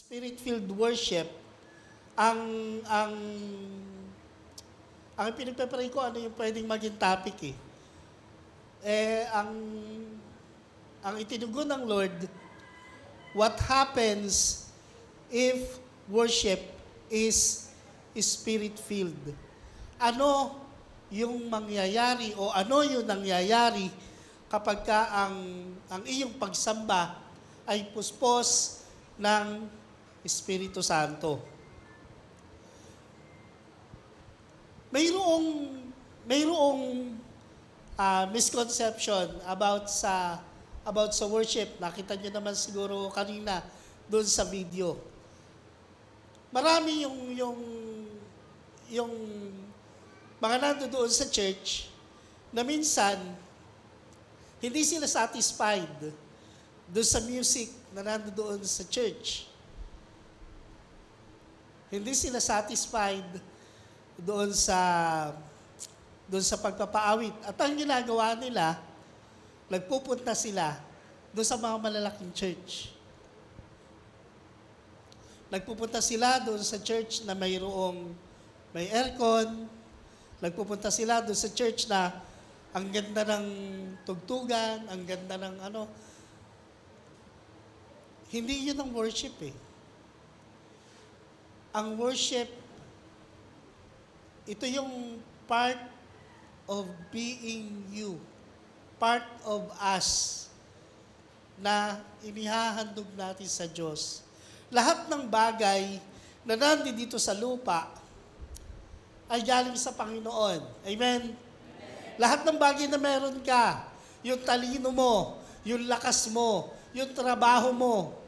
Spirit-filled worship, ang ang ang pinagpe-pray ko ano yung pwedeng maging topic eh. Ang itinugon ng Lord, what happens if worship is spirit-filled? Ano yung mangyayari o ano yung nangyayari kapag ka ang iyong pagsamba ay puspos ng Espiritu Santo? Mayroong misconception about sa worship. Nakita niyo naman siguro kanina doon sa video. Marami yung mga nandoon sa church na minsan hindi sila satisfied doon sa music na nandoon sa church. Hindi sila satisfied doon sa pagpapaawit. At ang ginagawa nila, nagpupunta sila doon sa mga malalaking church. Nagpupunta sila doon sa church na may aircon. Nagpupunta sila doon sa church na ang ganda ng tugtugan, ang ganda ng ano. Hindi yun ang worship eh. Ang worship, ito yung part of being you. Part of us na inihahandog natin sa Diyos. Lahat ng bagay na nandito sa lupa ay galing sa Panginoon. Amen? Lahat ng bagay na meron ka, yung talino mo, yung lakas mo, yung trabaho mo,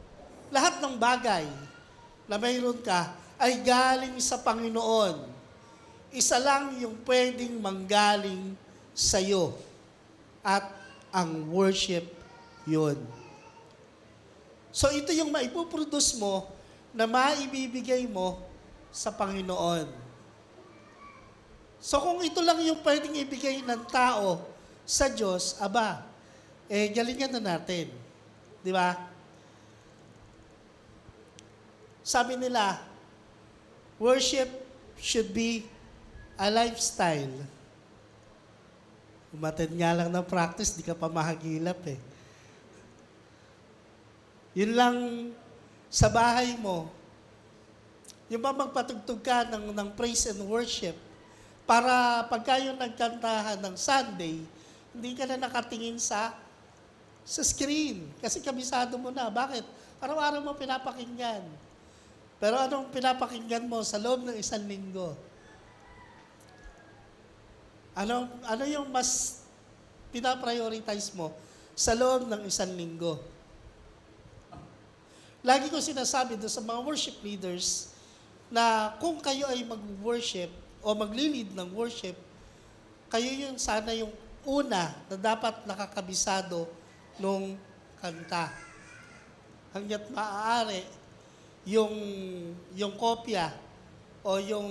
lahat ng bagay na mayroon ka ay galing sa Panginoon. Isa lang yung pwedeng manggaling sa'yo. At ang worship yun. So ito yung maipuproduce mo na maibibigay mo sa Panginoon. So kung ito lang yung pwedeng ibigay ng tao sa Diyos, galingan na natin. Di ba? Sabi nila, worship should be a lifestyle. Umaten nga lang ng practice, di ka pa mahagilap eh. Yun lang sa bahay mo, yung ba magpatugtog ka ng praise and worship, para pagka yung nagkantahan ng Sunday, hindi ka na nakatingin sa screen. Kasi kabisado mo na. Bakit? Araw-araw mo pinapakinggan. Pero anong pinapakinggan mo sa loob ng isang linggo? Ano yung mas pinaprioritize mo sa loob ng isang linggo? Lagi ko sinasabi doon sa mga worship leaders na kung kayo ay mag-worship o magli-lead ng worship, kayo yung sana yung una na dapat nakakabisado nung kanta. Hanggat maaari, yung kopya o yung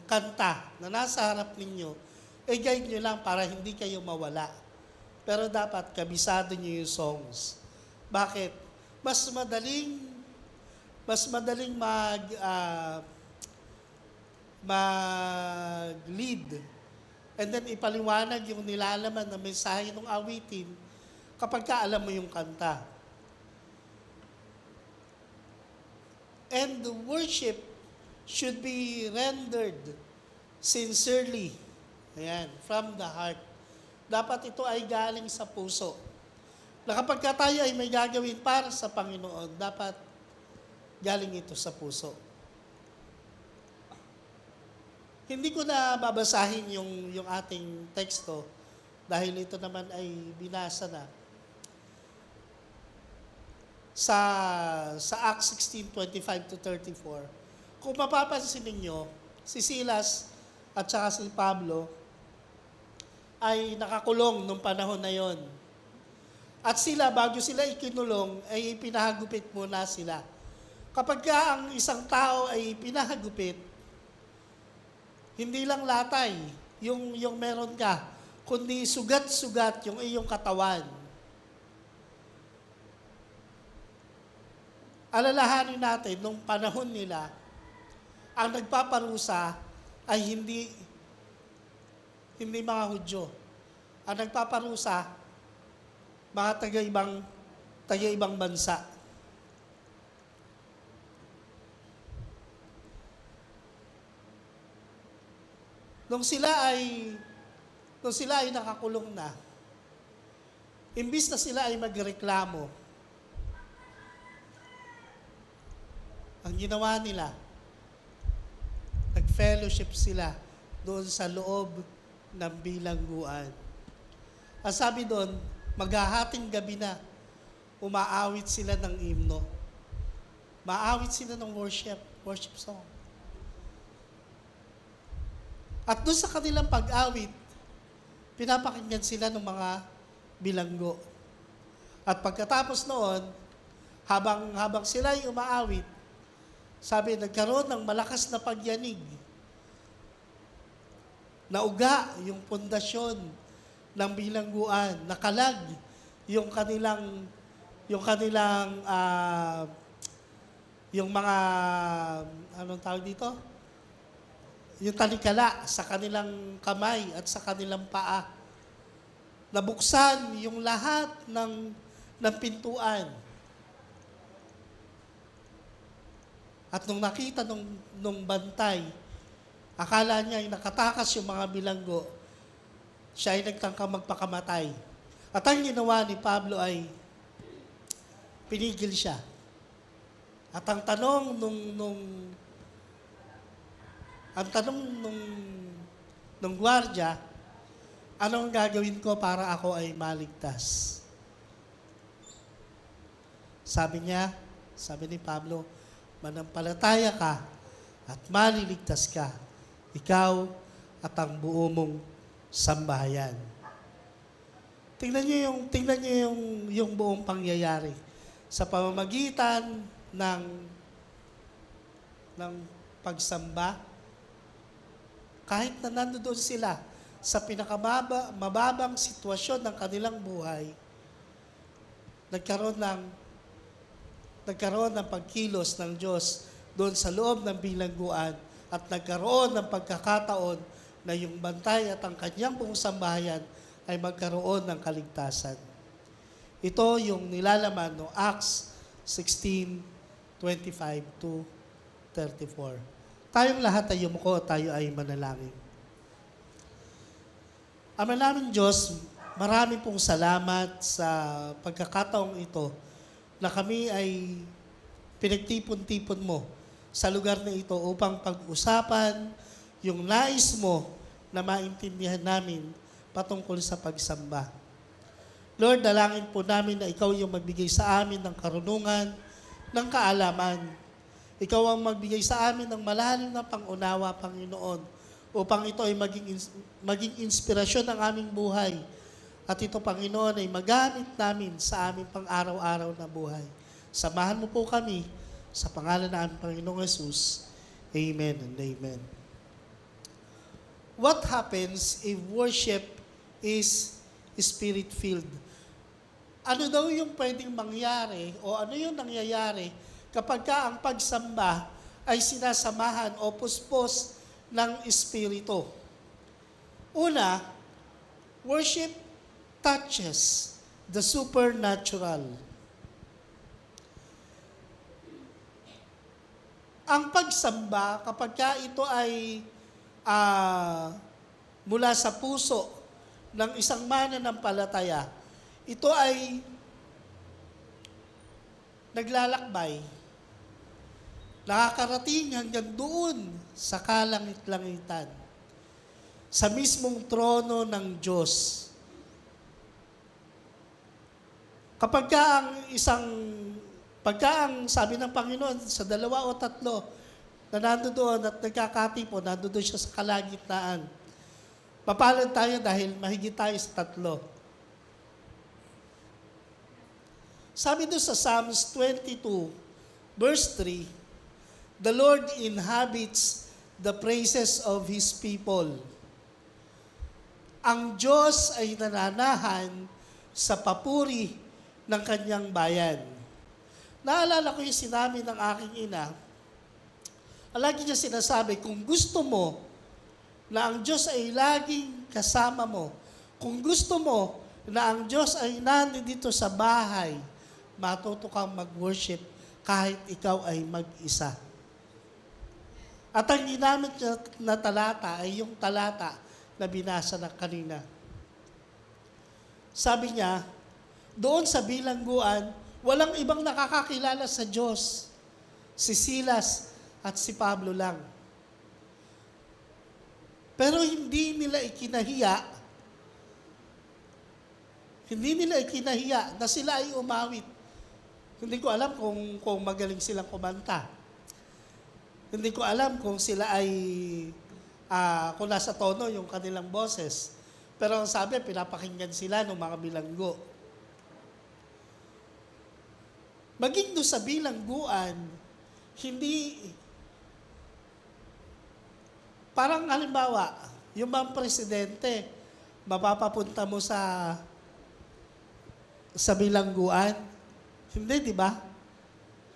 kanta na nasa harap ninyo, guide nyo lang para hindi kayo mawala. Pero dapat kabisado nyo yung songs. Bakit? Mas madaling mag-lead and then ipaliwanag yung nilalaman na mensahe ng awitin kapag ka alam mo yung kanta. And the worship should be rendered sincerely. Ayan, from the heart. Dapat ito ay galing sa puso. Na kapag tayo ay may gagawin para sa Panginoon, dapat galing ito sa puso. Hindi ko na babasahin yung ating teksto dahil ito naman ay binasa na. Sa Acts 16:25-34, kung mapapansin ninyo, si Silas at saka si Pablo ay nakakulong nung panahon na yon. At sila, bago sila ikinulong, ay pinahagupit muna sila. Kapag ka ang isang tao ay pinahagupit, hindi lang latay yung meron ka, kundi sugat-sugat yung iyong katawan. alalahanin natin, nung panahon nila, ang nagpaparusa ay hindi mga Hudyo. Ang nagpaparusa, mga taga-ibang bansa. Nung sila ay nakakulong na, imbis na sila ay magreklamo, ang ginawa nila, nag-fellowship sila doon sa loob ng bilangguan. Ang sabi doon, maghahating gabi na, umaawit sila ng himno. Maawit sila ng worship song. At doon sa kanilang pag-awit, pinapakinggan sila ng mga bilanggo. At pagkatapos noon, habang sila ay umaawit, sabi, nagkaroon ng malakas na pagyanig. Nauga yung pundasyon ng bilangguan, nakalag yung mga, anong tawag dito? Yung talikala sa kanilang kamay at sa kanilang paa. Nabuksan yung lahat ng pintuan. At nung nakita nung bantay, akala niya ay nakatakas yung mga bilanggo, siya ay nagtangkang magpakamatay. At ang ginawa ni Pablo ay pinigil siya. At ang tanong nung gwardiya, anong gagawin ko para ako ay maligtas? Sabi ni Pablo, manampalataya ka at maliligtas ka, ikaw at ang buo mong sambahayan. Tingnan niyo yung buong pangyayari sa pamamagitan ng pagsamba. Kahit na nandoon sila sa pinakamababang sitwasyon ng kanilang buhay, nagkaroon ng pagkilos ng Diyos doon sa loob ng bilangguan at nagkaroon ng pagkakataon na yung bantay at ang kanyang buong sambahayan ay magkaroon ng kaligtasan. Ito yung nilalaman ng Acts 16:25-34. Tayong lahat ay yumuko, tayo ay manalangin. Ama namin Diyos, marami pong salamat sa pagkakataong ito na kami ay pinagtipon-tipon mo sa lugar na ito upang pag-usapan yung nais mo na maintindihan namin patungkol sa pagsamba. Lord, dalangin po namin na ikaw yung magbigay sa amin ng karunungan, ng kaalaman. Ikaw ang magbigay sa amin ng malalim na pangunawa, Panginoon, upang ito ay maging inspirasyon ng aming buhay. At ito, Panginoon, ay magamit namin sa aming pang-araw-araw na buhay. Samahan mo po kami sa pangalan ng aming Panginoong Jesus. Amen and amen. What happens if worship is spirit-filled? Ano daw yung pwedeng mangyari o ano yung nangyayari kapag ang pagsamba ay sinasamahan o puspos ng Espiritu? Una, worship touches the supernatural. Ang pagsamba, kapag ito ay mula sa puso ng isang mananampalataya, ito ay naglalakbay, nakakarating hanggang doon sa kalangit-langitan, sa mismong trono ng Diyos. Kapag ang sabi ng Panginoon sa 2 o 3 na nandoon at nagkakatipon, nandoon siya sa kalagitnaan. Mapalad tayo dahil mahigit tayo sa 3. Sabi doon sa Psalms 22, verse 3, the Lord inhabits the praises of His people. Ang Diyos ay nananahan sa papuri ng kanyang bayan. Naalala ko yung sinabi ng aking ina, lagi niya sinasabi, kung gusto mo na ang Diyos ay laging kasama mo, kung gusto mo na ang Diyos ay nandito sa bahay, matuto kang mag-worship kahit ikaw ay mag-isa. At ang ginamit niya na talata ay yung talata na binasa na kanina. Sabi niya, doon sa bilangguan, walang ibang nakakakilala sa Diyos. Si Silas at si Pablo lang. Pero hindi nila ikinahiya na sila ay umawit. Hindi ko alam kung magaling silang kumanta. Hindi ko alam kung sila ay, kung nasa tono yung kanilang boses. Pero ang sabi, pinapakinggan sila ng mga bilanggo. Maging doon sa bilangguan, hindi, parang halimbawa, yung mga presidente, mapapapunta mo sa bilangguan. Hindi, di ba?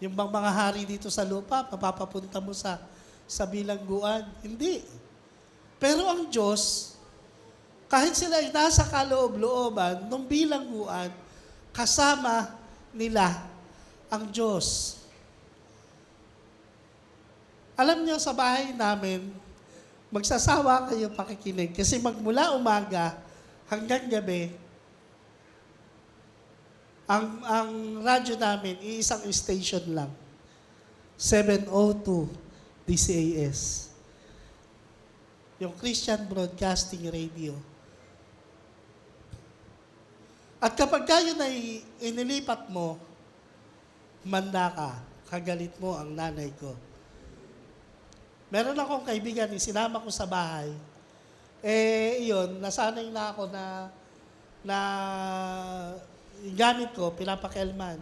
Yung bang mga hari dito sa lupa, mapapapunta mo sa bilangguan. Hindi. Pero ang Diyos, kahit sila ay nasa kaloob-looban, nung bilangguan, kasama nila ang Diyos. Alam niyo, sa bahay namin, magsasawa kayo pakikinig kasi magmula umaga hanggang gabi, ang radyo namin, iisang station lang. 702 DCAS. Yung Christian Broadcasting Radio. At kapag kayo na inilipat mo, manda ka, kagalit mo ang nanay ko. Meron akong kaibigan, sinama ko sa bahay. Iyon, nasanay na ako na yung gamit ko, pinapakelman.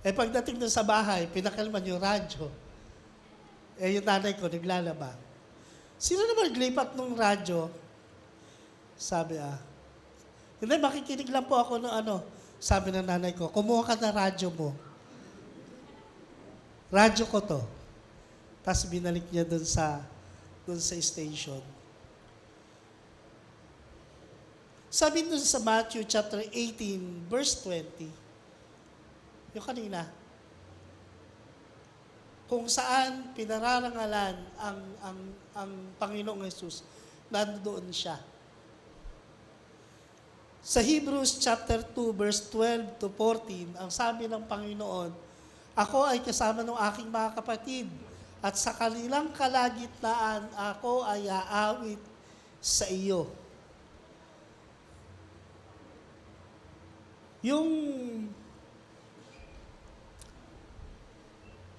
Pagdating doon sa bahay, pinakelman yung radyo. Yung nanay ko, naglalaba. Sino naman naglipat ng radyo? Sabi, hindi, makikinig lang po ako ng Sabi ng nanay ko, kumuha ka ng radyo mo. Radyo ko to. Tapos binalik niya doon sa station. Sabi doon sa Matthew chapter 18, verse 20, yung kanina, kung saan pinararangalan ang Panginoong Jesus, nandoon siya. Sa Hebrews chapter 2, verse 12 to 14, ang sabi ng Panginoon, ako ay kasama ng aking mga kapatid, at sa kanilang kalagitnaan ako ay aawit sa iyo. Yung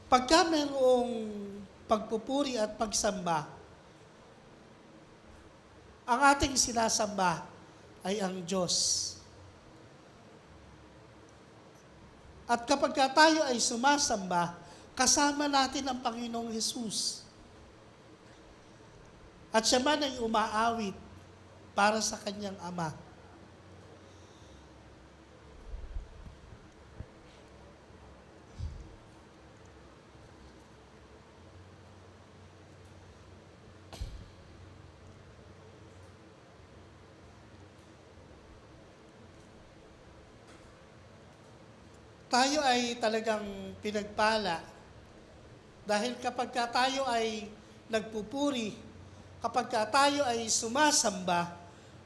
pagka mayroong pagpupuri at pagsamba, ang ating sinasamba ay ang Diyos. At kapag tayo ay sumasamba, kasama natin ang Panginoong Jesus. At siya man ay umaawit para sa kanyang Ama. Tayo ay talagang pinagpala dahil kapag tayo ay nagpupuri, kapag tayo ay sumasamba,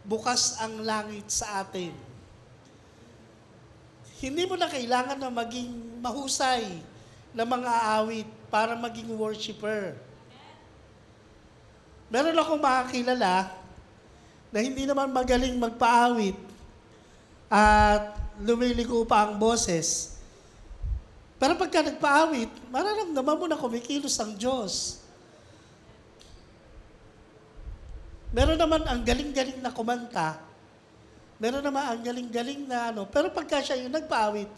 bukas ang langit sa atin. Hindi mo na kailangan na maging mahusay na mga awit para maging worshiper. Meron akong makakilala na hindi naman magaling magpaawit at lumiligo pa ang boses. Pero pagka nagpaawit, mararamdaman mo na kumikilos ang Diyos. Meron naman ang galing-galing na kumanta. Meron naman ang galing-galing na Pero pagka siya yung nagpaawit,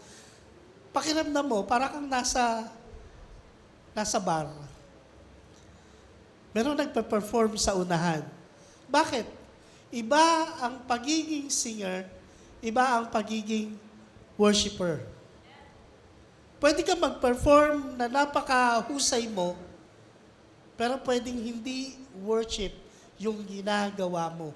pakiramdam mo, para kang nasa bar. Meron nagpa-perform sa unahan. Bakit? Iba ang pagiging singer, iba ang pagiging worshiper. Pwede ka mag-perform na napakahusay mo, pero pwedeng hindi worship yung ginagawa mo.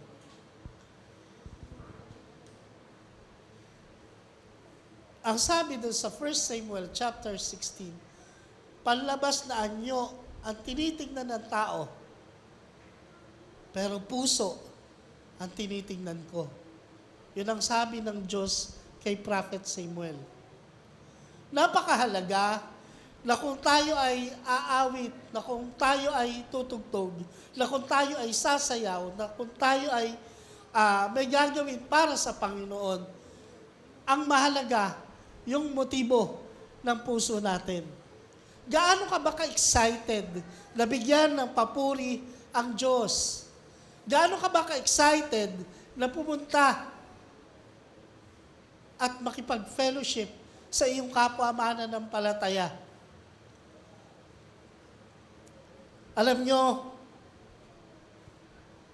Ang sabi doon sa 1 Samuel chapter 16, panlabas na anyo ang tinitingnan ng tao, pero puso ang tinitingnan ko. Yun ang sabi ng Diyos kay Prophet Samuel. Napakahalaga na kung tayo ay aawit, na kung tayo ay tutugtog, na kung tayo ay sasayaw, na kung tayo ay may gagawin para sa Panginoon, ang mahalaga, yung motibo ng puso natin. Gaano ka ba ka-excited na bigyan ng papuri ang Diyos? Gaano ka ba ka-excited na pumunta at makipag-fellowship sa iyong kapwa mananampalataya? Alam nyo,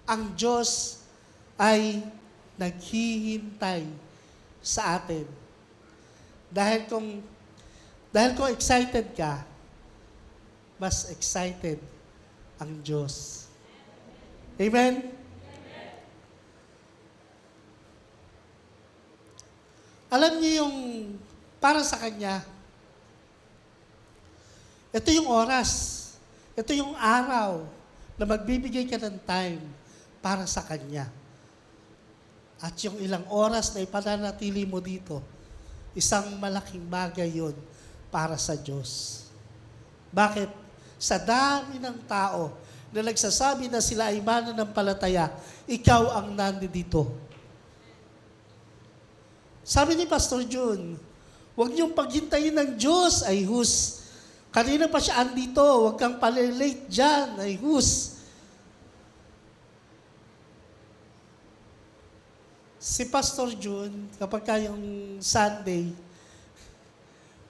ang Diyos ay naghihintay sa atin. Dahil kung excited ka, mas excited ang Diyos. Amen? Alam niyo yung para sa Kanya, ito yung oras, ito yung araw na magbibigay ka ng time para sa Kanya. At yung ilang oras na ipananatili mo dito, isang malaking bagay yun para sa Diyos. Bakit? Sa dami ng tao na nagsasabi na sila ay mananampalataya, ikaw ang nandito. Sabi ni Pastor Jun, huwag niyong paghintayin ng Diyos ay hus. Kanina pa siya andito, huwag kang palilate dyan, ay hus. Si Pastor Jun, kapag yung Sunday,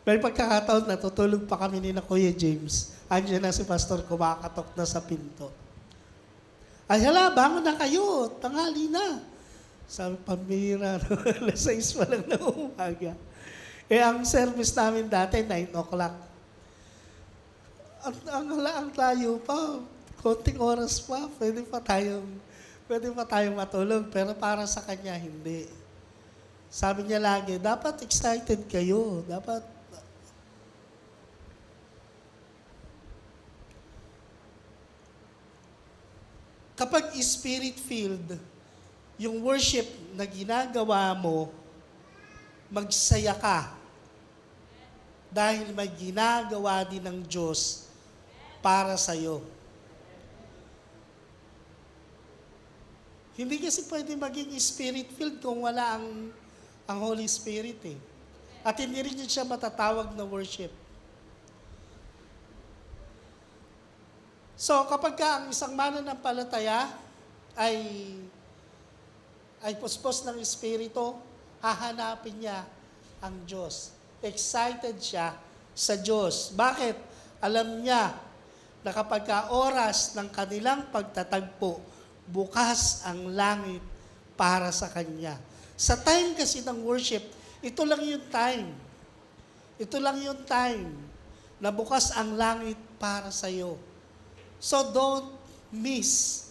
may pagkakataon natutulog pa kami ni na Kuya James. Andiyan na si Pastor, kumakatok na sa pinto. Ay hala, bangon na kayo, tanghali na. Sabi, pambira, alas 6 pa lang na umaga. Ang service namin dati, 9 o'clock. Ang tayo pa, konting oras pa, pwede pa tayong matulog, pero para sa Kanya, hindi. Sabi niya lagi, dapat excited kayo, dapat kapag spirit-filled, yung worship na ginagawa mo, magsaya ka. Dahil may ginagawa din ng Diyos para sa'yo. Hindi kasi pwede maging spirit-filled kung wala ang Holy Spirit eh. At hindi rin siya matatawag na worship. So kapag ang isang mananampalataya ay puspos ng Espiritu, hahanapin niya ang Diyos. Excited siya sa Diyos. Bakit? Alam niya na kapag oras ng kanilang pagtatagpo, bukas ang langit para sa Kanya. Sa time kasi ng worship, ito lang yung time. Ito lang yung time na bukas ang langit para sa iyo. So don't miss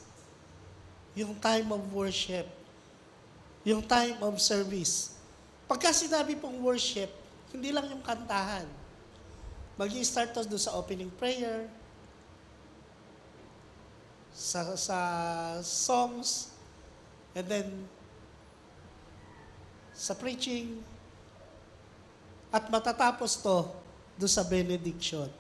yung time of worship, yung time of service. Pagka sinabi pong worship, hindi lang yung kantahan. Mag-i-start doon sa opening prayer, sa songs, and then sa preaching, at matatapos to doon sa benediction.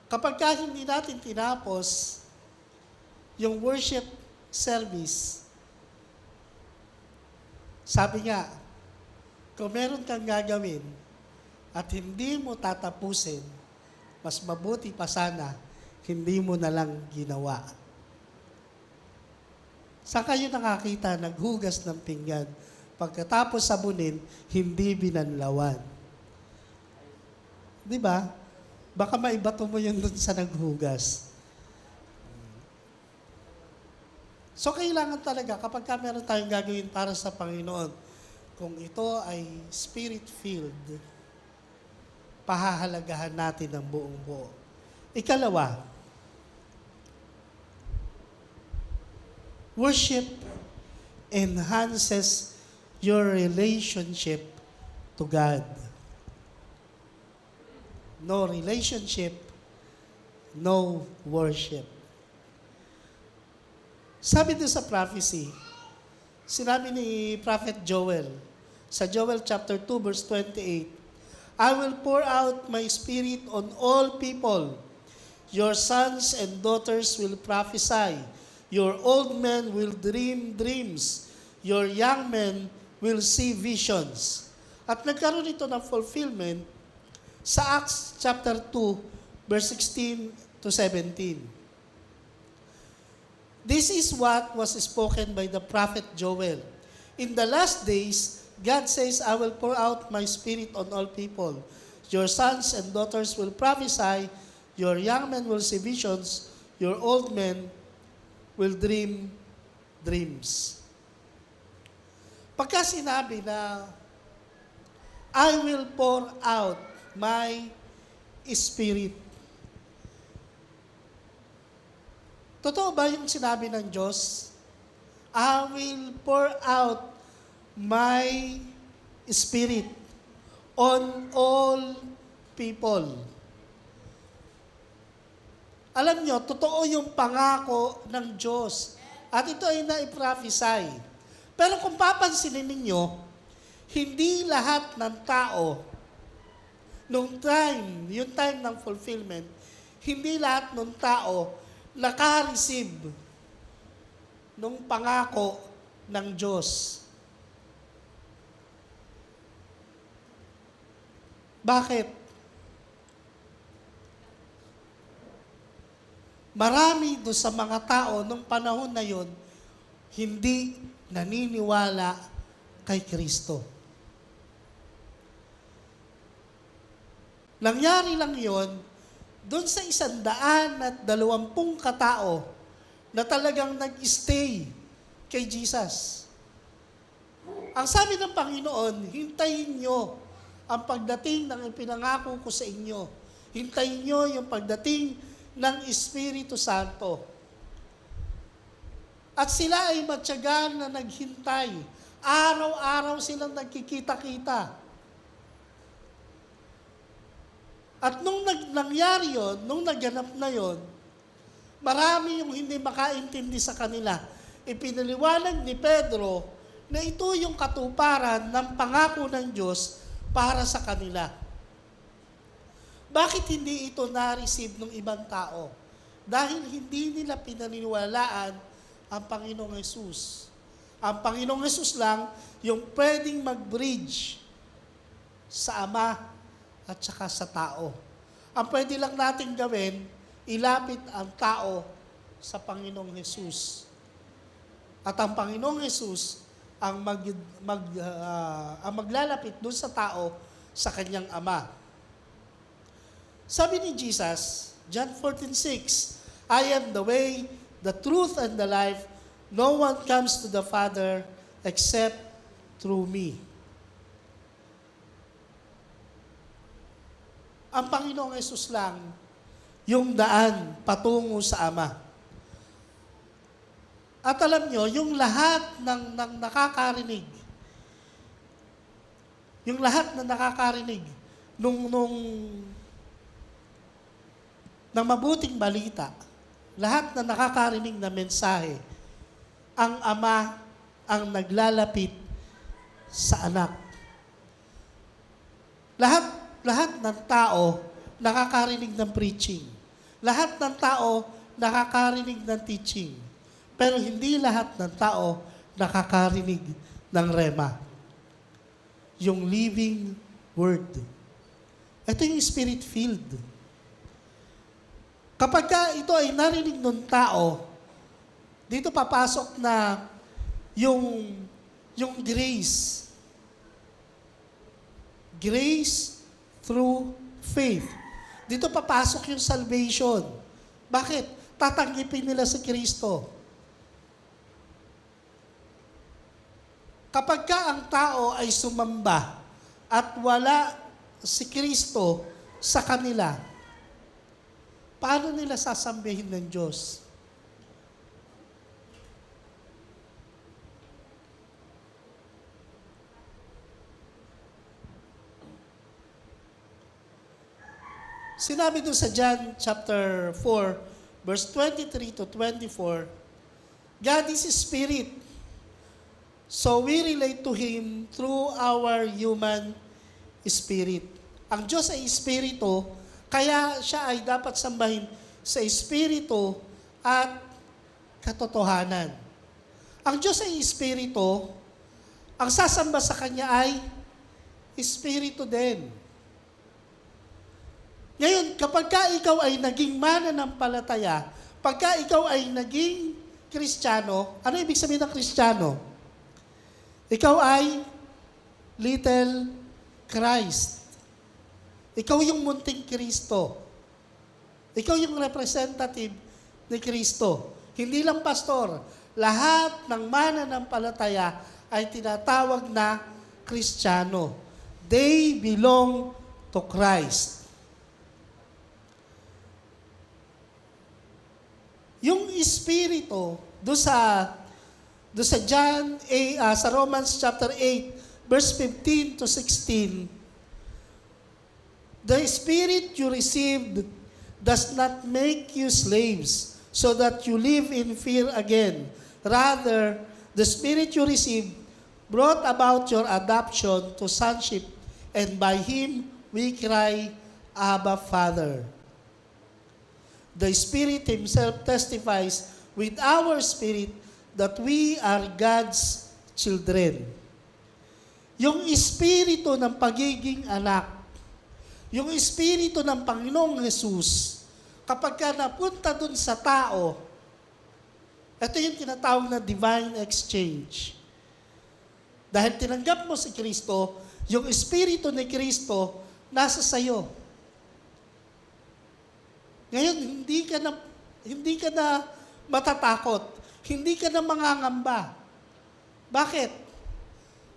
Kapag hindi natin tinapos yung worship service, sabi nga, kung meron kang gagawin at hindi mo tatapusin, mas mabuti pa sana, hindi mo na lang ginawa. Saan kayo nakakita naghugas ng pinggan? Pagkatapos sabunin, hindi binanlawan. Di ba? Baka maibato mo yun dun sa naghugas. So kailangan talaga, kapag meron tayong gagawin para sa Panginoon, Kung ito ay spirit-filled, pahahalagahan natin ng buong buo. Ikalawa, worship enhances your relationship to God. No relationship, no worship. Sabi doon sa prophecy, sinabi ni Prophet Joel, sa Joel chapter 2 verse 28, I will pour out my spirit on all people. Your sons and daughters will prophesy. Your old men will dream dreams. Your young men will see visions. At nagkaroon ito ng fulfillment sa Acts chapter 2 verse 16 to 17. This is what was spoken by the prophet Joel. In the last days, God says, I will pour out my spirit on all people. Your sons and daughters will prophesy, your young men will see visions, your old men will dream dreams. Pagka sinabi na, I will pour out my spirit. Totoo ba yung sinabi ng Diyos? I will pour out my spirit on all people. Alam nyo, totoo yung pangako ng Diyos. At ito ay naiprophesy. Pero kung papansinin ninyo, hindi lahat ng tao, yung time ng fulfillment, hindi lahat ng tao naka-receive nung pangako ng Diyos. Bakit? Marami doon sa mga tao nung panahon na yon hindi naniniwala kay Kristo. Nangyari lang yon doon sa 120 katao na talagang nag-stay kay Jesus. Ang sabi ng Panginoon, hintayin nyo ang pagdating ng ipinangako ko sa inyo. Hintayin nyo yung pagdating ng Espiritu Santo. At sila ay matyagan na naghintay. Araw-araw silang nagkikita-kita. At nung nangyari yon, nung naganap na yon, marami yung hindi makaintindi sa kanila. Ipinaliwanag ni Pedro na ito yung katuparan ng pangako ng Diyos para sa kanila. Bakit hindi ito na-receive ng ibang tao? Dahil hindi nila pinaniniwalaan ang Panginoong Hesus. Ang Panginoong Hesus lang yung pwedeng mag-bridge sa Ama at saka sa tao. Ang pwede lang natin gawin, ilapit ang tao sa Panginoong Hesus. At ang Panginoong Hesus ang maglalapit doon sa tao sa kanyang Ama. Sabi ni Jesus, John 14:6, I am the way, the truth, and the life. No one comes to the Father except through me. Ang Panginoong Hesus lang yung daan patungo sa Ama. At alam nyo, yung lahat ng nakakarinig, ng mabuting balita, lahat na nakakarinig na mensahe, ang Ama ang naglalapit sa anak. Lahat ng tao nakakarinig ng preaching. Lahat ng tao nakakarinig ng teaching. Pero hindi lahat ng tao nakakarinig ng rema. Yung living word. Ito yung spirit-filled. Kapag ito ay narinig ng tao, dito papasok na yung grace. Grace through faith. Dito papasok yung salvation. Bakit? Tatanggipin nila si Kristo. Kapag ka ang tao ay sumamba at wala si Kristo sa kanila, paano nila sasambihin ng Diyos? Sinabi doon sa John chapter 4, verse 23 to 24, God is Spirit. So we relate to Him through our human spirit. Ang Diyos ay Espiritu, kaya siya ay dapat sambahin sa Espiritu at katotohanan. Ang Diyos ay Espiritu, ang sasamba sa Kanya ay Espiritu din. Ngayon, kapag ka ikaw ay naging mananampalataya, pagka ikaw ay naging Kristiyano, ano ibig sabihin ng Kristiyano? Ikaw ay little Christ. Ikaw yung munting Kristo. Ikaw yung representative ni Kristo. Hindi lang pastor. Lahat ng mananampalataya ay tinatawag na Kristiyano. They belong to Christ. Yung Espiritu, doon sa sa Romans chapter 8, verse 15 to 16, the Spirit you received does not make you slaves so that you live in fear again. Rather, the Spirit you received brought about your adoption to sonship, and by Him we cry, Abba, Father. The Spirit Himself testifies with our spirit that we are God's children. Yung espiritu ng pagiging anak, yung espiritu ng Panginoong Jesus, kapag ka napunta dun sa tao, ito yung tinatawag na divine exchange. Dahil tinanggap mo si Kristo, yung espiritu ni Kristo nasa sayo. Ngayon, hindi ka na matatakot. Hindi ka na mangangamba. Bakit?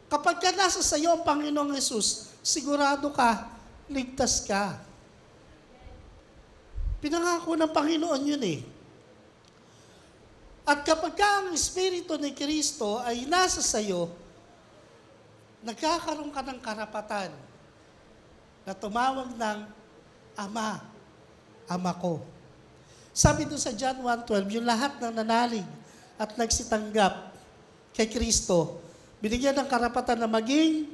Kapag ka nasa sayo ang Panginoong Jesus, sigurado ka, ligtas ka. Pinangako ng Panginoon yun eh. At kapag ka ang Espiritu ni Kristo ay nasa sayo, nagkakaroon ka ng karapatan na tumawag ng Ama, Ama ko. Sabi doon sa John 1:12, yung lahat ng nanalig at nagsitanggap kay Kristo, binigyan ng karapatan na maging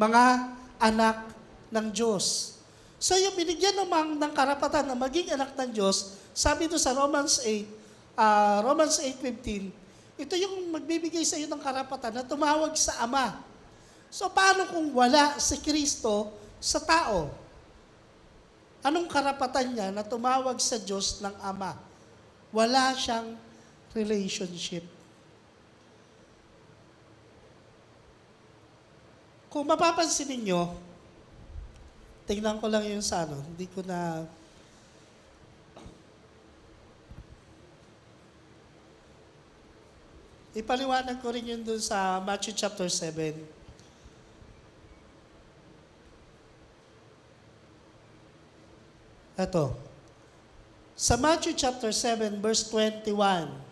mga anak ng Diyos. So yung binigyan ng karapatan na maging anak ng Diyos, sabi doon sa Romans 8:15, ito yung magbibigay sa iyo ng karapatan na tumawag sa Ama. So paano kung wala si Kristo sa tao? Anong karapatan niya na tumawag sa Diyos ng Ama? Wala siyang relationship. Kung mapapansin ninyo, tingnan ko lang yung hindi ko na... Ipaliwanag ko rin yun dun sa Matthew chapter 7. Ito. Sa Matthew chapter 7, verse 21,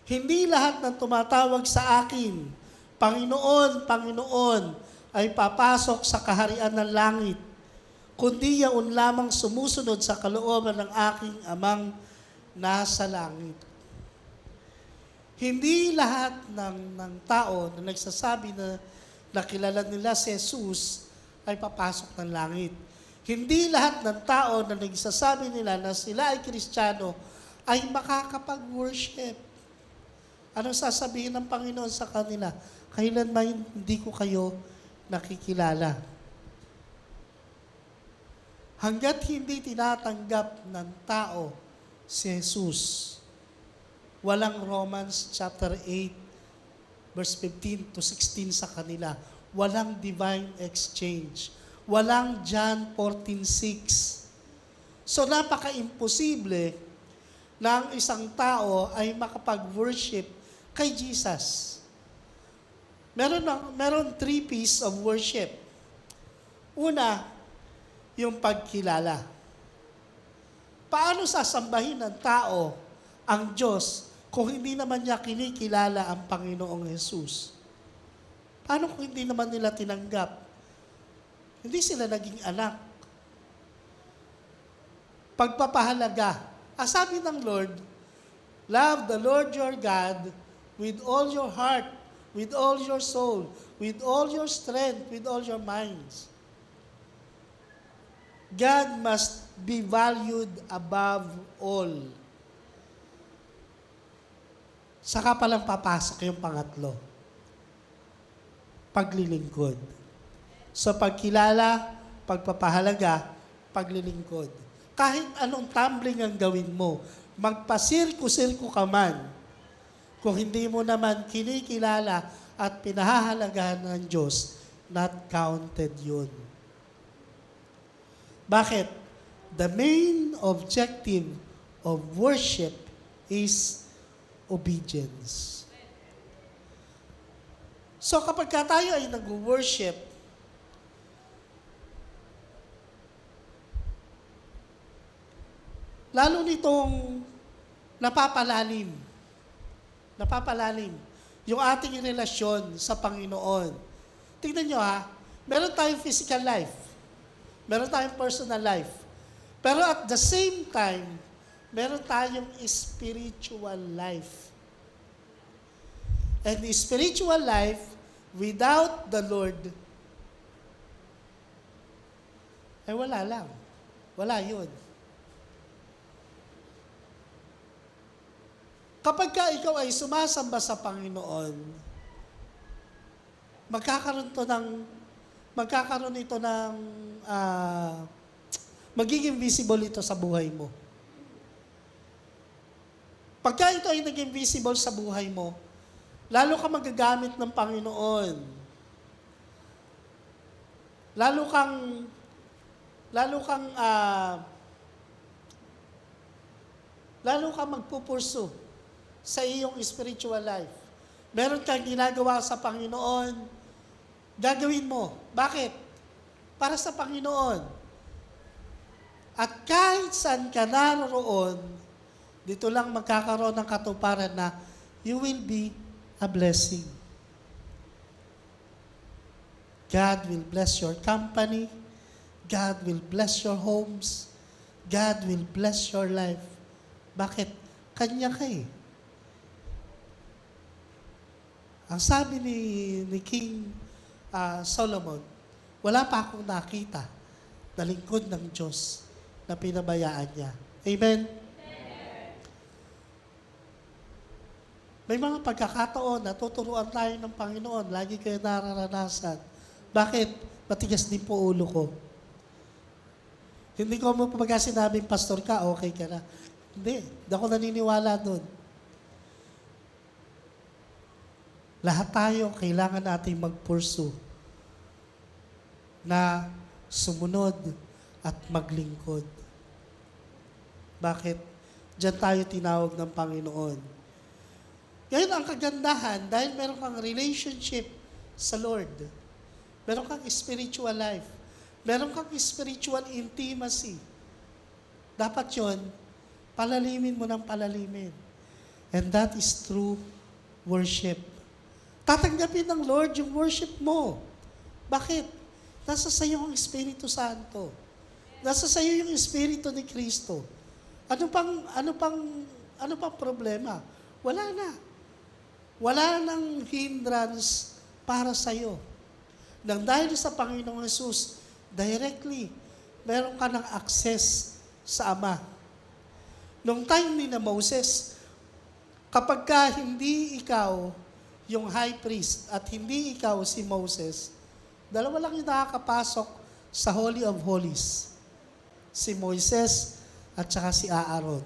hindi lahat ng tumatawag sa akin, Panginoon, Panginoon, ay papasok sa kaharian ng langit, kundi yaon lamang sumusunod sa kalooban ng aking Amang nasa langit. Hindi lahat ng tao na nagsasabi na kilala nila si Jesus ay papasok ng langit. Hindi lahat ng tao na nagsasabi nila na sila ay Kristiyano ay makakapag-worship. Anong sasabihin ng Panginoon sa kanila? Kailanman hindi ko kayo nakikilala. Hanggat hindi tinatanggap ng tao si Jesus, walang Romans chapter 8, verse 15 to 16 sa kanila. Walang divine exchange. Walang John 14:6. So napaka-imposible na ang isang tao ay makapag-worship kay Jesus. Meron three pieces of worship. Una, yung pagkilala. Paano sasambahin ng tao ang Diyos kung hindi naman niya kinikilala ang Panginoong Jesus? Paano kung hindi naman nila tinanggap? Hindi sila naging anak. Pagpapahalaga. Sabi ng Lord, love the Lord your God with all your heart, with all your soul, with all your strength, with all your minds. God must be valued above all. Saka palang papasok yung pangatlo. Paglilingkod. So pagkilala, pagpapahalaga, paglilingkod. Kahit anong tumbling ang gawin mo, magpasirko-sirko ka man, kung hindi mo naman kinikilala at pinahahalagahan ng Diyos, not counted yun. Bakit? The main objective of worship is obedience. So kapag tayo ay nag-worship, lalo nitong napapalalim yung ating relasyon sa Panginoon. Tingnan nyo meron tayong physical life, meron tayong personal life, pero at the same time, meron tayong spiritual life. And the spiritual life, without the Lord, ay wala lang. Wala yun. Kapag ikaw ay sumasamba sa Panginoon, magiging visible ito sa buhay mo. Pagka ito ay naging visible sa buhay mo, lalo ka magagamit ng Panginoon. Lalo kang magpupursu sa iyong spiritual life. Meron kang ginagawa sa Panginoon, gagawin mo. Bakit? Para sa Panginoon. At kahit saan ka naroon, dito lang magkakaroon ng katuparan na you will be a blessing. God will bless your company. God will bless your homes. God will bless your life. Bakit? Kanya ka Ang sabi ni King Solomon, wala pa akong nakita na lingkod ng Diyos na pinabayaan niya. Amen? May mga pagkakataon na tuturuan tayo ng Panginoon, lagi kayo nararanasan. Bakit? Matigas din po ulo ko. Hindi ko mo pagka sinabing pastor ka, okay ka na. Hindi ako naniniwala doon. Lahat tayo, kailangan natin mag-pursue na sumunod at maglingkod. Bakit? Diyan tayo tinawag ng Panginoon. Ngayon, ang kagandahan, dahil meron kang relationship sa Lord, meron kang spiritual life, meron kang spiritual intimacy, dapat yon palalimin mo ng palalimin. And that is true worship. Tatanggapin ng Lord yung worship mo. Bakit? Nasa sayo ang Espiritu Santo. Nasa sayo yung Espiritu ni Kristo. Ano pang problema? Wala na. Wala nang hindrance para sa'yo. Nang dahil sa Panginoong Yesus, directly, meron ka ng access sa Ama. Nung time ni na Moses, kapag ka hindi ikaw yung high priest at hindi ikaw si Moses, dalawa lang yung nakakapasok sa Holy of Holies. Si Moises at saka si Aaron.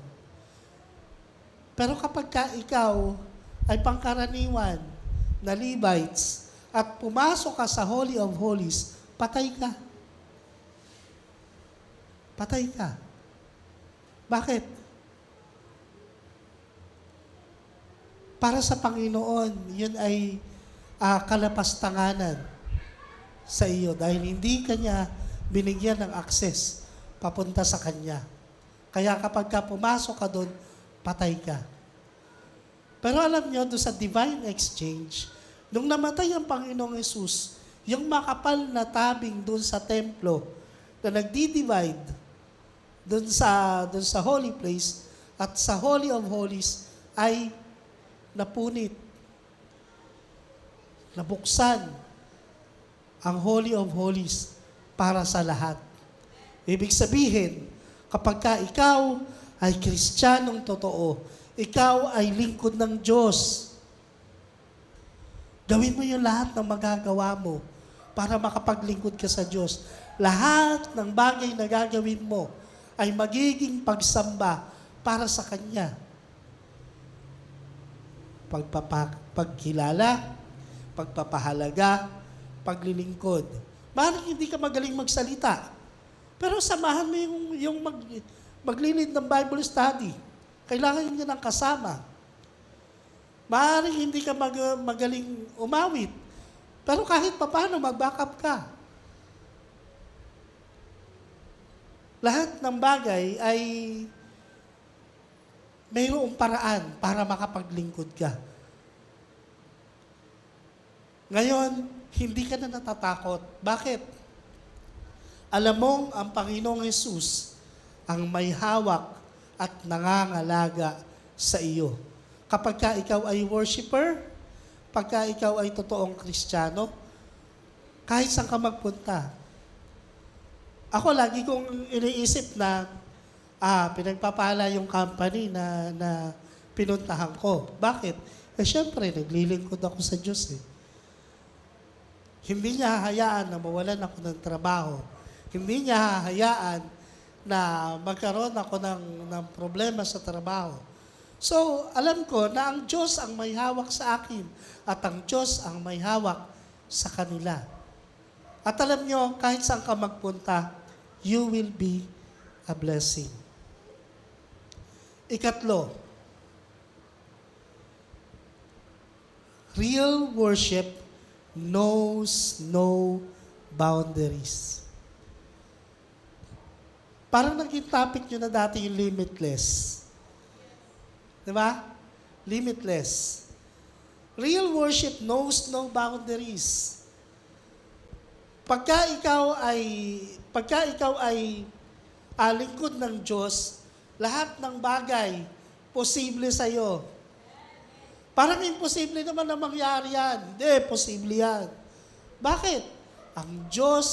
Pero kapag ka ikaw ay pangkaraniwan na Levites at pumasok ka sa Holy of Holies, patay ka. Patay ka. Bakit? Para sa Panginoon, yun ay kalapastanganan sa iyo dahil hindi kanya binigyan ng access papunta sa kanya. Kaya kapag ka pumasok ka doon, patay ka. Pero alam nyo, doon sa divine exchange, nung namatay ang Panginoong Yesus, yung makapal na tabing doon sa templo na nagdi-divide doon sa holy place at sa Holy of Holies ay napunit. Nabuksan ang Holy of Holies para sa lahat. Ibig sabihin, kapag ka ikaw ay Kristiyanong totoo, ikaw ay lingkod ng Diyos, gawin mo yung lahat ng magagawa mo para makapaglingkod ka sa Diyos. Lahat ng bagay na gagawin mo ay magiging pagsamba para sa Kanya. Pagkilala, pagpapahalaga, paglilingkod. Maaaring hindi ka magaling magsalita, pero samahan mo yung maglilid ng Bible study. Kailangan niya ng kasama. Maaaring hindi ka magaling umawit, pero kahit papaano, mag-backup ka. Lahat ng bagay ay mayroong paraan para makapaglingkod ka. Ngayon, hindi ka na natatakot. Bakit? Alam mong ang Panginoong Yesus ang may hawak at nangangalaga sa iyo. Kapag ka ikaw ay worshiper, pagka ikaw ay totoong Kristiyano, kahit saan ka magpunta. Ako lagi kong iniisip na pinagpapala yung company na pinuntahan ko. Bakit? Siyempre, naglilingkod ako sa Diyos eh. Hindi niya hahayaan na mawalan ako ng trabaho. Hindi niya hahayaan na magkaroon ako ng problema sa trabaho. So, alam ko na ang Diyos ang may hawak sa akin at ang Diyos ang may hawak sa kanila. At alam nyo, kahit saan ka magpunta, you will be a blessing. Ikatlo, real worship knows no boundaries. Parang naging topic nyo na dati yung limitless. Di ba? Limitless. Real worship knows no boundaries. Pagka ikaw ay lingkod ng Diyos, lahat ng bagay posible sa iyo. Parang imposible naman na mangyari yan. Hindi, posible yan. Bakit? Ang Diyos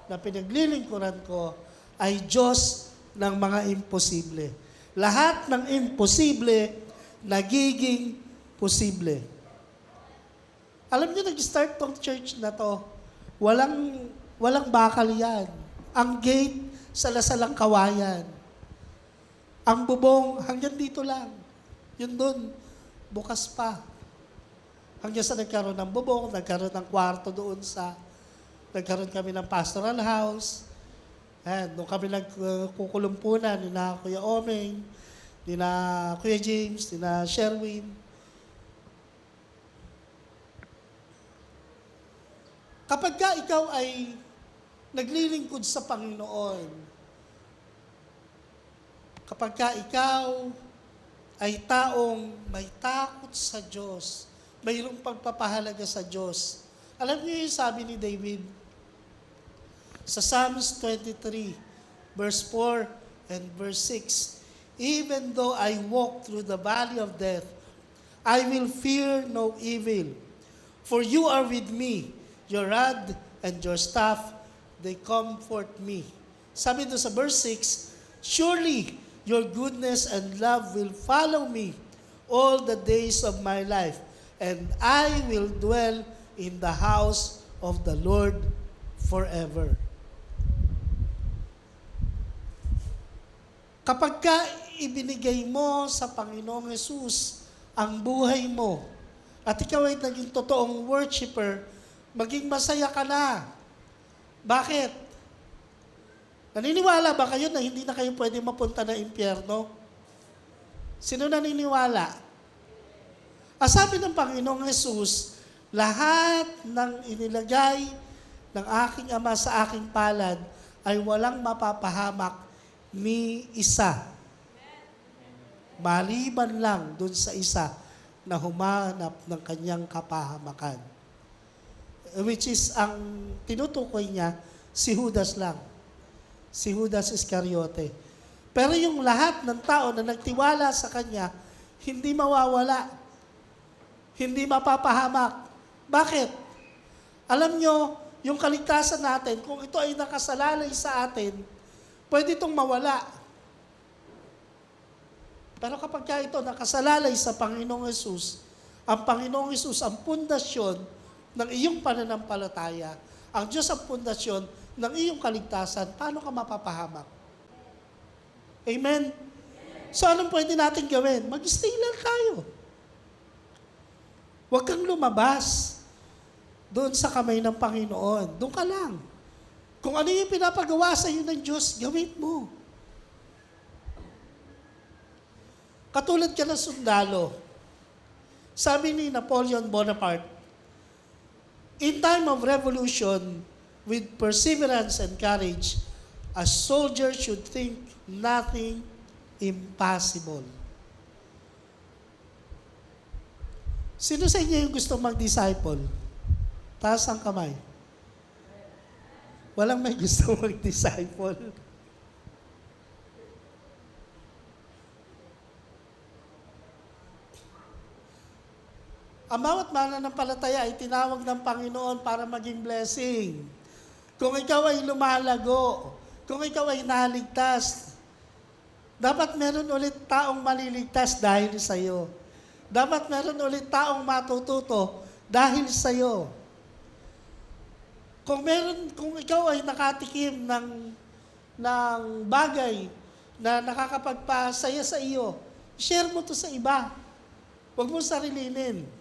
na pinaglilingkuran ko ay Diyos ng mga imposible. Lahat ng imposible, nagiging posible. Alam niyo, nag-start tong church na to, walang bakal yan. Ang gate, salasalang kawayan. Ang bubong, hanggang dito lang. Yun doon, bukas pa. Hanggang sa nagkaroon ng bubong, nagkaroon ng kwarto doon nagkaroon kami ng pastoral house. Doon kami nagkukulumpunan, ni na Kuya Omeng, ni na Kuya James, ni na Sherwin. Kapag ka ikaw ay naglilingkod sa Panginoon, kapag ka ikaw ay taong may takot sa Diyos, mayroong pagpapahalaga sa Diyos. Alam niyo yung sabi ni David sa Psalms 23, verse 4 and verse 6, "Even though I walk through the valley of death, I will fear no evil. For you are with me, your rod and your staff, they comfort me." Sabi doon sa verse 6, "Surely your goodness and love will follow me all the days of my life, and I will dwell in the house of the Lord forever." Kapag ka ibinigay mo sa Panginoong Yesus ang buhay mo, at ikaw ay naging totoong worshiper, maging masaya ka na. Bakit? Naniniwala ba kayo na hindi na kayo pwede mapunta na impyerno? Sino naniniwala? Sabi ng Panginoong Yesus Lahat ng inilagay ng aking Ama sa aking palad ay walang mapapahamak ni isa. Maliban lang dun sa isa na humanap ng kanyang kapahamakan. Which is, ang tinutukoy niya, si Judas lang. Si Judas Iscariote. Pero yung lahat ng tao na nagtiwala sa kanya, hindi mawawala. Hindi mapapahamak. Bakit? Alam nyo, yung kaligtasan natin, kung ito ay nakasalalay sa atin, pwede itong mawala. Pero kapag ito nakasalalay sa Panginoong Hesus, ang Panginoong Hesus ang pundasyon ng iyong pananampalataya, ang Diyos ang pundasyon ng iyong kaligtasan, paano ka mapapahamak? Amen? So anong pwede natin gawin? Mag-stay lang tayo. Huwag kang lumabas doon sa kamay ng Panginoon. Doon ka lang. Kung ano yung pinapagawa sa iyo ng Diyos, gawin mo. Katulad ka ng sundalo. Sabi ni Napoleon Bonaparte, in time of revolution, with perseverance and courage, a soldier should think nothing impossible. Sino sa inyo yung gusto mag-disciple? Taas ang kamay. Walang may gusto mag-disciple. Ang bawat mananampalataya ay tinawag ng Panginoon para maging blessing. Kung ikaw ay lumalago, kung ikaw ay naligtas, dapat meron ulit taong maliligtas dahil sa iyo. Dapat meron ulit taong matututo dahil sa iyo. Kung ikaw ay nakatikim ng bagay na nakakapagpasaya sa iyo, share mo to sa iba. Huwag mo sarilinin.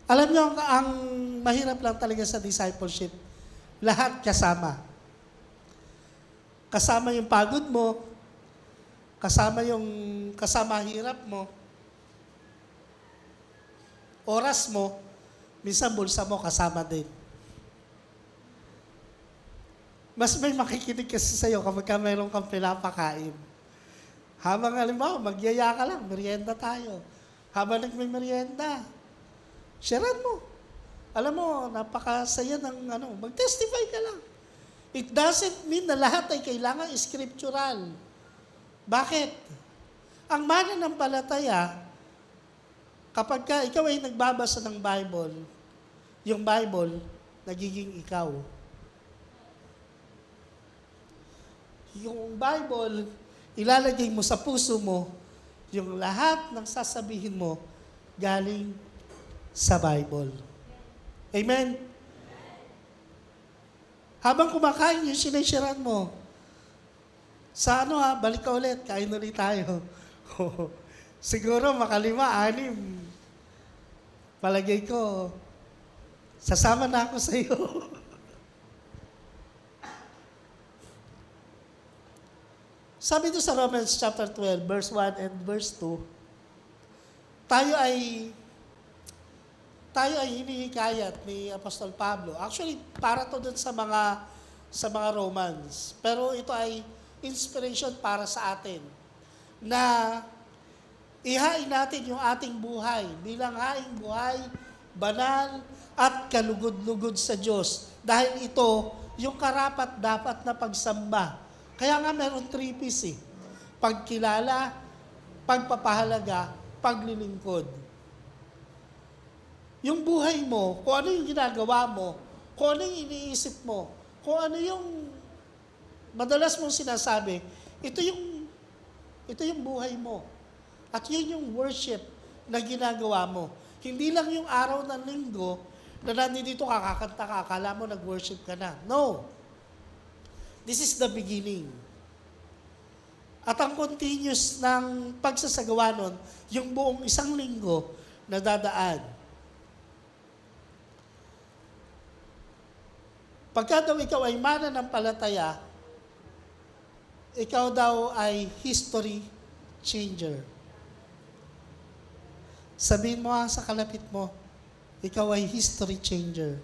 Alam niyo, ang mahirap lang talaga sa discipleship, lahat kasama. Kasama yung pagod mo, kasama hirap mo, oras mo, minsan bulsa mo kasama din. Mas may makikinig kasi sa'yo kapag mayroon kang pinapakain. Habang halimbawa, magyaya ka lang, merienda tayo. Habang nagme-merienda, sharean mo. Alam mo, napakasaya ng mag-testify ka lang. It doesn't mean na lahat ay kailangan scriptural. Bakit? Ang mananampalataya, kapag ikaw ay nagbabasa ng Bible, yung Bible, nagiging ikaw. Yung Bible, ilalagay mo sa puso mo, yung lahat ng sasabihin mo, galing sa Bible. Amen? Habang kumakain yung sinasharan mo, sa balik ka ulit, kain ulit tayo. Siguro makalima, 6, palagay ko, sasama na ako sa iyo. Sabi ito sa Romans chapter 12, verse 1 and verse 2, tayo ay hinihikayat ni Apostol Pablo. Actually, para to dun sa mga Romans. Pero ito ay inspiration para sa atin na ihain natin yung ating buhay bilang haing buhay, banal at kalugod-lugod sa Diyos. Dahil ito yung karapat-dapat na pagsamba. Kaya nga meron 3 P's eh. Pagkilala, pagpapahalaga, paglilingkod. Yung buhay mo, kung ano yung ginagawa mo, kung ano yung iniisip mo, kung ano yung madalas mong sinasabi, ito yung buhay mo. At yun yung worship na ginagawa mo. Hindi lang yung araw ng linggo na nandito kakakanta ka, akala mo nag-worship ka na. No. This is the beginning. At ang continuous ng pagsasagawa nun, yung buong isang linggo na dadaan. Pagka daw ikaw ay mananampalataya, ikaw daw ay history changer. Sabihin mo sa kalapit mo, ikaw ay history changer.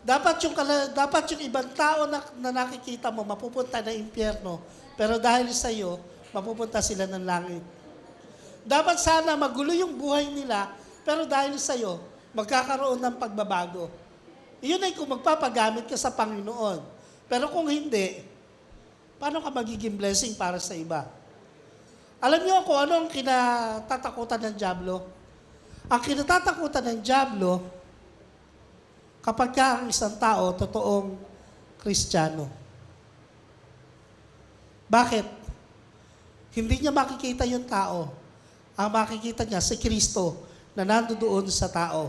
Dapat yung ibang tao na nakikita mo mapupunta na impyerno, pero dahil sa iyo, mapupunta sila ng langit. Dapat sana magulo yung buhay nila, pero dahil sa iyo, magkakaroon ng pagbabago. Iyon ay kung magpapagamit ka sa Panginoon. Pero kung hindi, paano ka magiging blessing para sa iba? Alam niyo kung ano ang kinatatakutan ng dyablo? Ang kinatatakutan ng dyablo, kapag ka ang isang tao, totoong Kristiyano. Bakit? Hindi niya makikita yung tao. Ang makikita niya, si Kristo, na nandoon sa tao.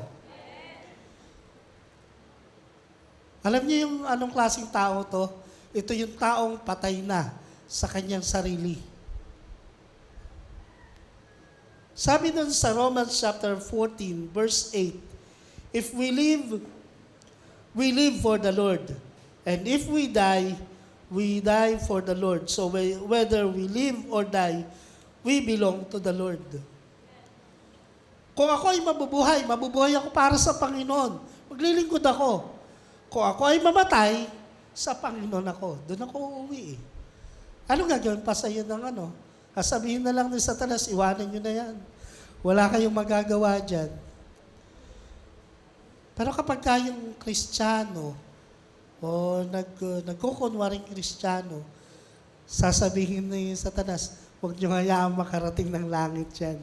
Alam niyo yung anong klaseng tao to? Ito yung taong patay na sa kanyang sarili. Sabi dun sa Romans chapter 14, verse 8, if we live for the Lord. And if we die for the Lord. So whether we live or die, we belong to the Lord. Kung ako ay mabubuhay ako para sa Panginoon. Maglilingkod ako. Kung ako ay mamatay, sa Panginoon ako. Doon ako uuwi. Ano gagawin pa sa iyo ng ano? Sabihin na lang ni Satanas, iwanan nyo na yan. Wala kayong magagawa dyan. Pero kapag kayong Kristiyano, o nagkukunwaring Kristiyano, sasabihin ni Satanas, huwag nyo hayaang makarating ng langit yan.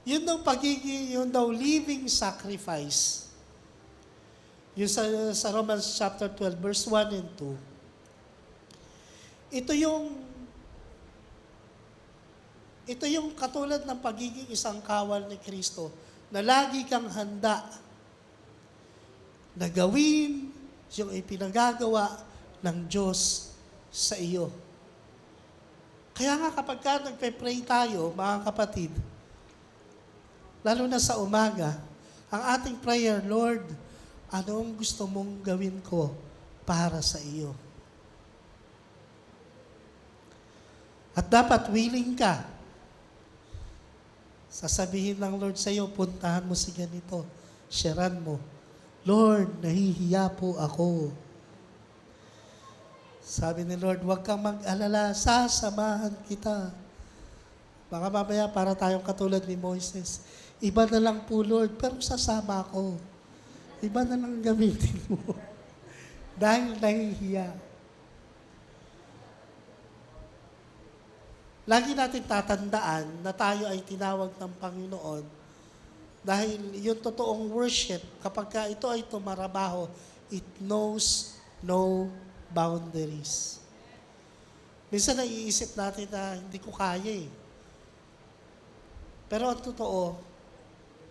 Yun daw living sacrifice. Yung sa Romans chapter 12, verse 1 and 2. Ito yung katulad ng pagiging isang kawal ni Kristo na lagi kang handa na gawin yung ipinagagawa ng Diyos sa iyo. Kaya nga kapag nagpe-pray tayo, mga kapatid, lalo na sa umaga, ang ating prayer, Lord, anong gusto mong gawin ko para sa iyo? At dapat willing ka. Sasabihin ng Lord sa iyo, puntahan mo si ganito, sharean mo, Lord, nahihiya po ako. Sabi ni Lord, huwag kang mag-alala, sasamahan kita. Baka mamaya para tayong katulad ni Moises, iba na lang po, Lord, pero sasama ako. Iba na lang gamitin mo. Dahil nahihiya. Lagi natin tatandaan na tayo ay tinawag ng Panginoon dahil yung totoong worship, kapag ka ito ay tumarabaho, it knows no boundaries. Minsan naiisip natin na hindi ko kaya eh. Pero ang totoo,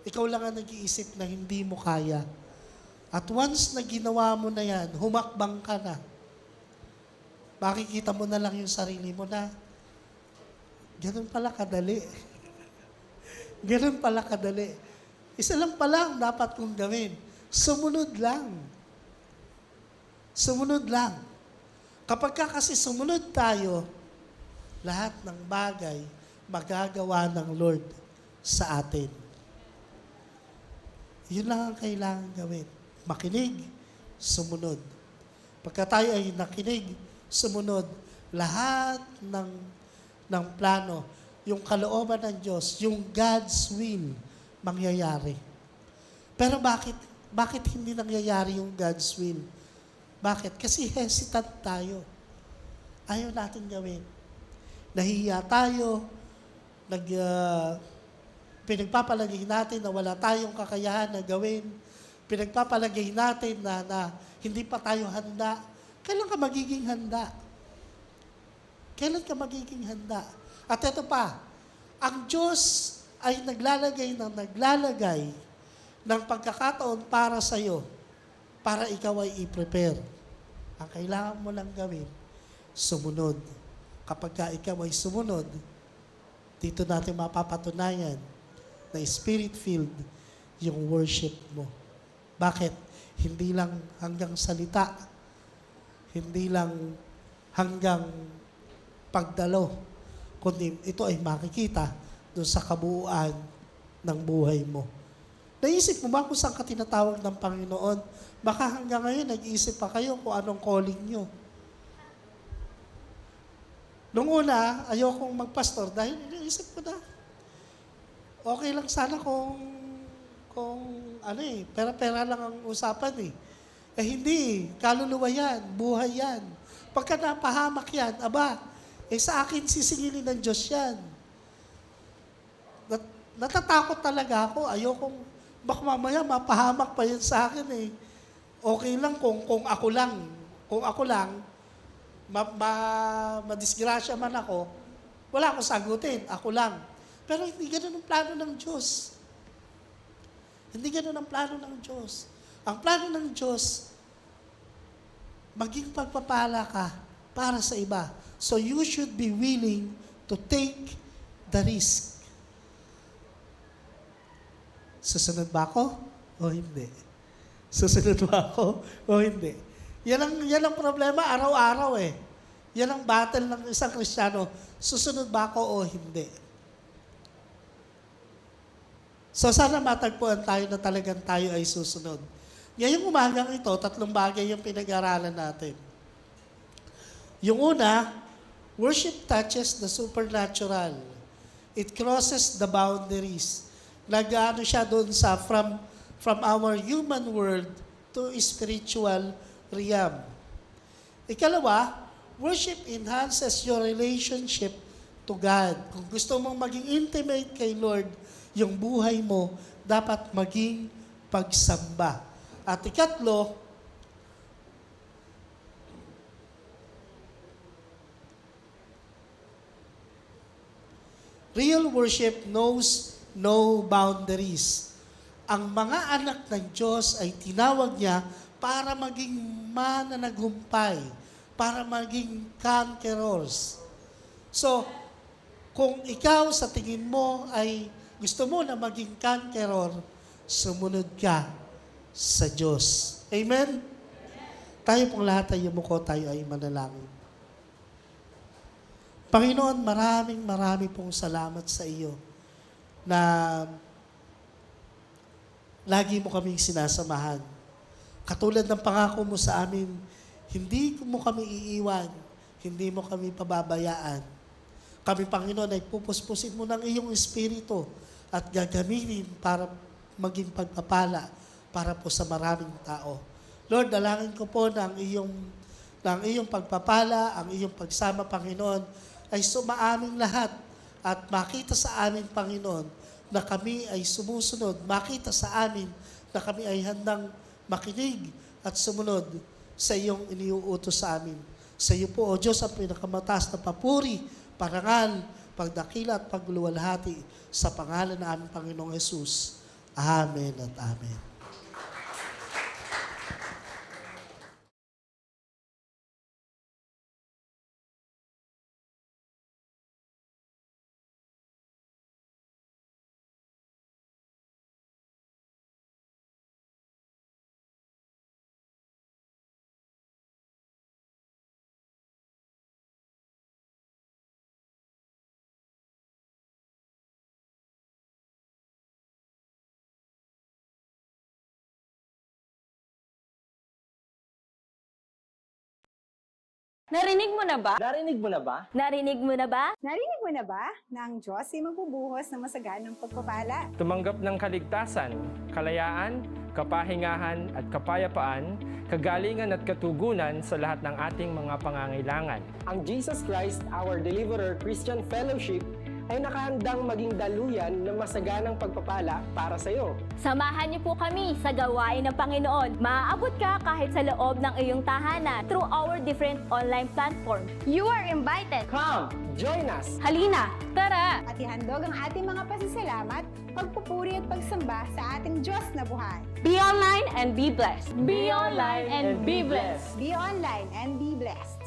ikaw lang ang nag-iisip na hindi mo kaya. At once na ginawa mo na yan, humakbang ka na. Makikita mo na lang yung sarili mo na, ganun pala kadali. Ganun pala kadali. Isa lang pala ang dapat kong gawin. Sumunod lang. Sumunod lang. Kapag kasi sumunod tayo, lahat ng bagay magagawa ng Lord sa atin. Yun lang ang kailangan gawin. Makinig, sumunod. Pagka tayo ay nakinig, sumunod, lahat ng plano, yung kalooban ng Diyos, yung God's will, mangyayari. Pero bakit hindi nangyayari yung God's will? Bakit? Kasi hesitant tayo. Ayaw natin gawin. Nahihiya tayo, pinagpapalagay natin na wala tayong kakayahan na gawin. Pinagpapalagay natin na hindi pa tayo handa. Kailan ka magiging handa? Kailan ka magiging handa? At ito pa, ang Diyos ay naglalagay ng pagkakataon para sa iyo, para ikaw ay i-prepare. Ang kailangan mo lang gawin, sumunod. Kapag ikaw ay sumunod, dito natin mapapatunayan na spirit-filled yung worship mo. Bakit? hindi lang hanggang salita, hindi lang hanggang pagdalo, kundi ito ay makikita doon sa kabuuan ng buhay mo. Naisip mo ba kung saan ka tinatawag ng Panginoon? Baka hanggang ngayon nag-iisip pa kayo kung anong calling nyo. Nung una, ayokong magpastor dahil iniisip ko na, okay lang sana kung pera-pera lang ang usapan eh. Eh hindi, kaluluwa yan, buhay yan. Pagka napahamak yan, sa akin sisingilin ng Diyos yan. Natatakot talaga ako, ayokong, baka mamaya mapahamak pa yan sa akin eh. Okay lang kung ako lang, madisgrasya man ako, wala akong sagutin, ako lang. Pero hindi ganun ang plano ng Diyos. Hindi ganun ang plano ng Diyos. Ang plano ng Diyos, maging pagpapala ka para sa iba. So you should be willing to take the risk. Susunod ba ako o hindi? Susunod ba ako o hindi? Yan ang problema araw-araw eh. Yan ang battle ng isang Kristiyano. Susunod ba ako o hindi? So sana matagpuan tayo na talagang tayo ay susunod. Ngayong umagang ito, 3 bagay yung pinag-aralan natin. Yung una, worship touches the supernatural. It crosses the boundaries. Nag-ano siya doon sa from our human world to spiritual realm. Ikalawa, worship enhances your relationship to God. Kung gusto mong maging intimate kay Lord, yung buhay mo dapat maging pagsamba. At ikatlo, real worship knows no boundaries. Ang mga anak ng Diyos ay tinawag niya para maging mananagumpay, para maging conquerors. So, kung ikaw sa tingin mo ay gusto mo na maging conqueror, sumunod ka sa Diyos. Amen? Tayo pong lahat ay yumuko, tayo ay manalangin. Panginoon, maraming pong salamat sa iyo na lagi mo kaming sinasamahan. Katulad ng pangako mo sa amin, hindi mo kami iiwan, hindi mo kami pababayaan. Kami, Panginoon, ay pupuspusin mo ng iyong espiritu at gagamitin para maging pagpapala para po sa maraming tao. Lord, dalangin ko po ng iyong pagpapala, ang iyong pagsama, Panginoon, ay sumaaming lahat at makita sa amin, Panginoon, na kami ay sumusunod, makita sa amin na kami ay handang makinig at sumunod sa iyong iniuutos sa amin. Sa iyo po, O Diyos, ang pinakamataas na papuri, parangal, pagdakila at pagluluwalhati sa pangalan ng aming Panginoong Hesus. Amen at amen. Narinig mo na ba? Narinig mo na ba? Narinig mo na ba? Narinig mo na ba na ang Diyos ay magbubuhos ng masaganang pagpapala? Tumanggap ng kaligtasan, kalayaan, kapahingahan at kapayapaan, kagalingan at katugunan sa lahat ng ating mga pangangailangan. Ang Jesus Christ, our Deliverer Christian Fellowship ay nakahandang maging daluyan ng masaganang pagpapala para sa iyo. Samahan niyo po kami sa gawain ng Panginoon. Maaabot ka kahit sa loob ng iyong tahanan through our different online platform. You are invited. Come, join us! Halina, tara! At ihandog ang ating mga pasasalamat, pagpupuri at pagsamba sa ating Diyos na buhay. Be online and be blessed. Be online and be blessed. Be online and be blessed.